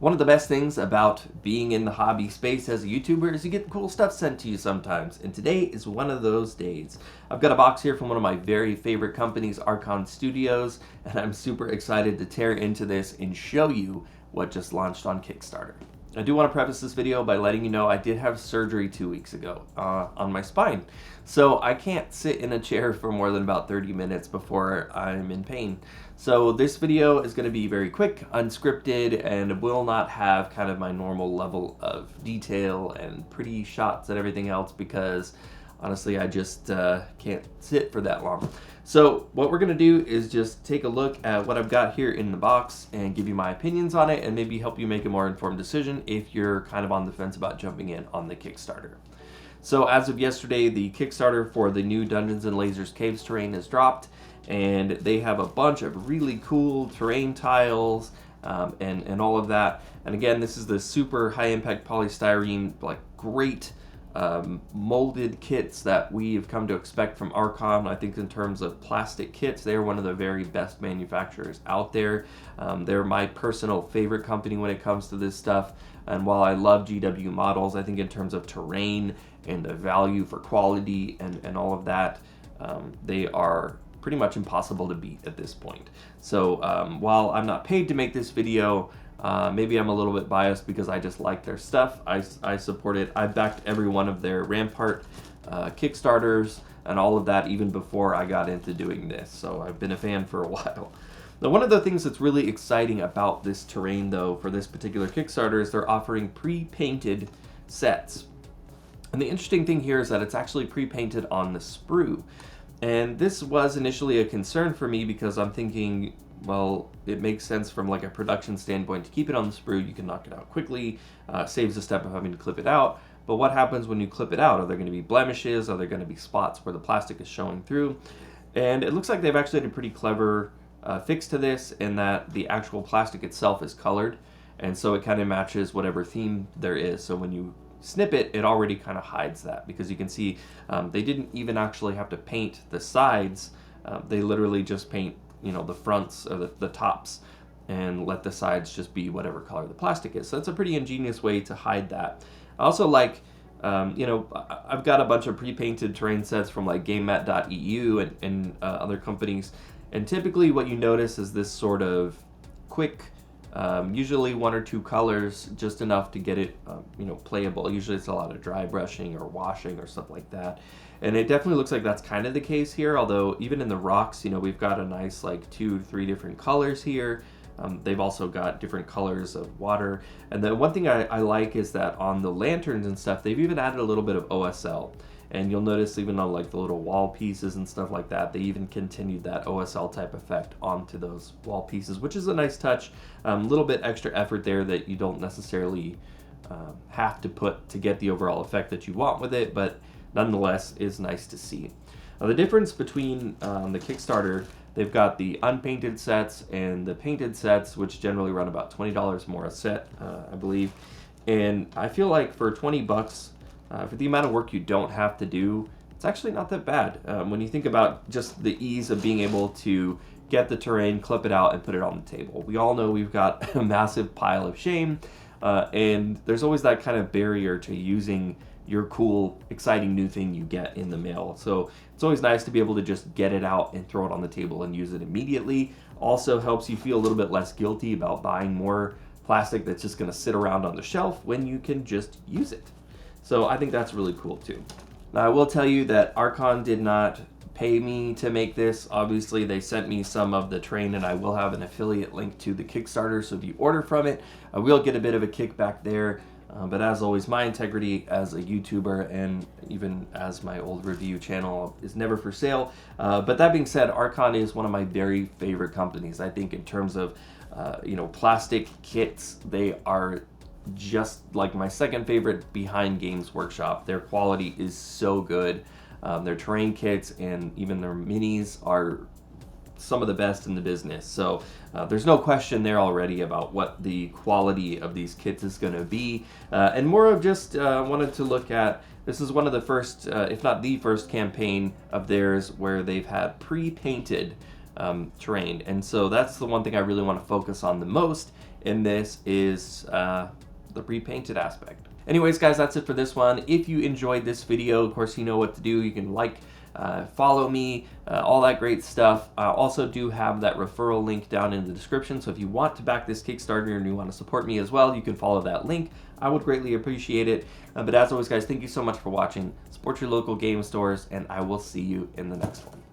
One of the best things about being in the hobby space as a YouTuber is you get cool stuff sent to you sometimes, and today is one of those days. I've got a box here from one of my very favorite companies, Archon Studios, and I'm super excited to tear into this and show you what just launched on Kickstarter. I do want to preface this video by letting you know I did have surgery 2 weeks ago on my spine, so I can't sit in a chair for more than about 30 minutes before I'm in pain. So this video is going to be very quick, unscripted, and will not have kind of my normal level of detail and pretty shots and everything else because honestly I just can't sit for that long. So what we're going to do is just take a look at what I've got here in the box and give you my opinions on it and maybe help you make a more informed decision if you're kind of on the fence about jumping in on the Kickstarter. So as of yesterday, the Kickstarter for the new Dungeons & Lasers Caves terrain has dropped, and they have a bunch of really cool terrain tiles and all of that. And again, this is the super high impact polystyrene, like great molded kits that we've come to expect from Archon. I think in terms of plastic kits, they're one of the very best manufacturers out there. They're my personal favorite company when it comes to this stuff. And while I love GW models, I think in terms of terrain and the value for quality and all of that, they are pretty much impossible to beat at this point. So while I'm not paid to make this video, maybe I'm a little bit biased because I just like their stuff. I support it. I backed every one of their Rampart Kickstarters and all of that even before I got into doing this. So I've been a fan for a while. Now, one of the things that's really exciting about this terrain, though, for this particular Kickstarter is they're offering pre-painted sets. And the interesting thing here is that it's actually pre-painted on the sprue. And this was initially a concern for me because I'm thinking, well, it makes sense from like a production standpoint to keep it on the sprue. You can knock it out quickly, saves the step of having to clip it out. But what happens when you clip it out? Are there going to be blemishes? Are there going to be spots where the plastic is showing through? And it looks like they've actually had a pretty clever fix to this in that the actual plastic itself is colored. And so it kind of matches whatever theme there is. So when you snip it, it already kind of hides that because you can see they didn't even actually have to paint the sides. They literally just paint, you know, the fronts or the tops and let the sides just be whatever color the plastic is. So that's a pretty ingenious way to hide that. I also like, you know, I've got a bunch of pre-painted terrain sets from like GameFound and other companies. And typically what you notice is this sort of quick, usually 1 or 2 colors, just enough to get it, you know, playable. Usually it's a lot of dry brushing or washing or stuff like that. And it definitely looks like that's kind of the case here, although even in the rocks, you know, we've got a nice like 2 to 3 different colors here. They've also got different colors of water. And the one thing I like is that on the lanterns and stuff, they've even added a little bit of OSL. And you'll notice even on like the little wall pieces and stuff like that, they even continued that OSL type effect onto those wall pieces, which is a nice touch. A little bit extra effort there that you don't necessarily have to put to get the overall effect that you want with it, but nonetheless is nice to see. Now, the difference between the Kickstarter, they've got the unpainted sets and the painted sets, which generally run about $20 more a set, I believe. And I feel like for 20 bucks, for the amount of work you don't have to do, it's actually not that bad. When you think about just the ease of being able to get the terrain, clip it out, and put it on the table. We all know we've got a massive pile of shame, and there's always that kind of barrier to using your cool, exciting new thing you get in the mail. So it's always nice to be able to just get it out and throw it on the table and use it immediately. Also helps you feel a little bit less guilty about buying more plastic that's just gonna sit around on the shelf when you can just use it. So I think that's really cool too. Now I will tell you that Archon did not pay me to make this. Obviously they sent me some of the terrain and I will have an affiliate link to the Kickstarter, so if you order from it, I will get a bit of a kickback there. But as always, my integrity as a YouTuber and even as my old review channel is never for sale. But that being said, Archon is one of my very favorite companies. I think in terms of you know, plastic kits, they are just like my second favorite behind Games Workshop. Their quality is so good. Their terrain kits and even their minis are some of the best in the business. So there's no question there already about what the quality of these kits is going to be. And more of just wanted to look at, this is one of the first, if not the first campaign of theirs where they've had pre-painted terrain. And so that's the one thing I really want to focus on the most in this is the pre-painted aspect. Anyways, guys, that's it for this one. If you enjoyed this video, of course, you know what to do. You can like, follow me, all that great stuff. I also do have that referral link down in the description, so if you want to back this Kickstarter and you want to support me as well, you can follow that link. I would greatly appreciate it. But as always, guys, thank you so much for watching. Support your local game stores, and I will see you in the next one.